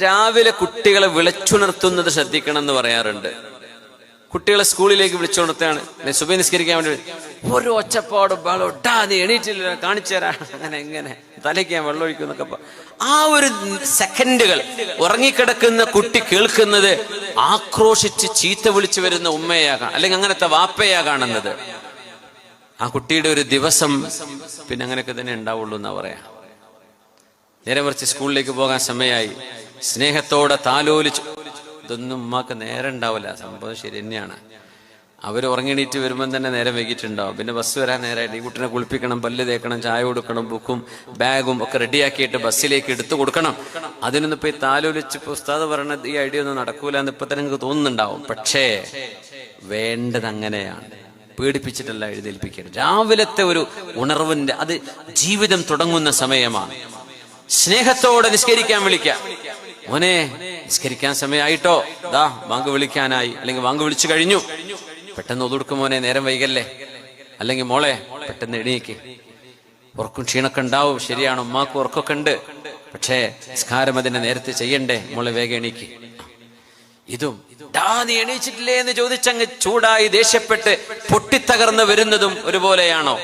രാവിലെ കുട്ടികളെ വിളിച്ചുണർത്തുന്നത് ശ്രദ്ധിക്കണം എന്ന് പറയാറുണ്ട്. കുട്ടികളെ സ്കൂളിലേക്ക് വിളിച്ചുണർത്താണ്, സുബഹി നിസ്കരിക്കാൻ വേണ്ടി ഓരോ ഒച്ചപ്പാടും ബഹളവും, നീ എണീറ്റില്ല, കാണിച്ചു തരാം, അങ്ങനെ എങ്ങനെ തലയ്ക്ക് ഞാൻ വെള്ളം ഒഴിക്കും എന്നൊക്കെ. ആ ഒരു സെക്കൻഡുകൾ ഉറങ്ങിക്കിടക്കുന്ന കുട്ടി കേൾക്കുന്നത് ആക്രോശിച്ച് ചീത്ത വിളിച്ചു വരുന്ന ഉമ്മയാകാം, അല്ലെങ്കിൽ അങ്ങനത്തെ വാപ്പയാ കാണുന്നത്. ആ കുട്ടിയുടെ ഒരു ദിവസം പിന്നെ അങ്ങനെയൊക്കെ തന്നെ ഉണ്ടാവുള്ളൂ എന്നാ പറയാ. നേരെ മറിച്ച് സ്കൂളിലേക്ക് പോകാൻ സമയമായി, സ്നേഹത്തോടെ താലോലിച്ചു. ഇതൊന്നും ഉമ്മാക്ക് നേരം ഉണ്ടാവില്ല. സംഭവം ശരി തന്നെയാണ്. അവർ ഉറങ്ങിണീറ്റ് വരുമ്പം തന്നെ നേരം വൈകിട്ടുണ്ടാവും. പിന്നെ ബസ് വരാൻ നേരമായിട്ട് ഈ കുട്ടിനെ കുളിപ്പിക്കണം, പല്ല് തേക്കണം, ചായ കൊടുക്കണം, ബുക്കും ബാഗും ഒക്കെ റെഡിയാക്കിയിട്ട് ബസ്സിലേക്ക് എടുത്തു കൊടുക്കണം. അതിനൊന്നും ഇപ്പൊ ഈ താലോലിച്ച് ഉസ്താദ് പറയണത് ഈ ഐഡിയ ഒന്നും നടക്കൂല എന്ന് ഇപ്പൊ തന്നെ നിങ്ങൾക്ക് തോന്നുന്നുണ്ടാവും. പക്ഷേ വേണ്ടത് അങ്ങനെയാണ്. പേടിപ്പിച്ചിട്ടല്ല എഴുന്നേൽപ്പിക്കരുത്. രാവിലത്തെ ഒരു ഉണർവിന്റെ അത് ജീവിതം തുടങ്ങുന്ന സമയമാണ്. സ്നേഹത്തോടെ നിസ്കരിക്കാൻ വിളിക്കാം. മോനെ നിസ്കരിക്കാൻ സമയമായിട്ടോ, വാങ്ക് വിളിക്കാനായി, അല്ലെങ്കിൽ വാങ്ക് വിളിച്ചു കഴിഞ്ഞു, പെട്ടെന്ന് ഒതുടുക്കും മോനെ, നേരം വൈകല്ലേ, അല്ലെങ്കിൽ മോളെ പെട്ടെന്ന് എണീക്ക്, ഉറക്കും ക്ഷീണൊക്കെ ഉണ്ടാവും. ശരിയാണ്, ഉമ്മാക്കും ഉറക്കൊക്കെ ഉണ്ട്, പക്ഷേ നിസ്കാരം അതിനെ നേരത്തെ ചെയ്യണ്ടേ, മോളെ വേഗം എണീക്ക്. ഇതും നീ എണീച്ചിട്ടില്ലേ എന്ന് ചോദിച്ചങ്ങ് ചൂടായി ദേഷ്യപ്പെട്ട് പൊട്ടിത്തകർന്ന് വരുന്നതും ഒരുപോലെയാണോ?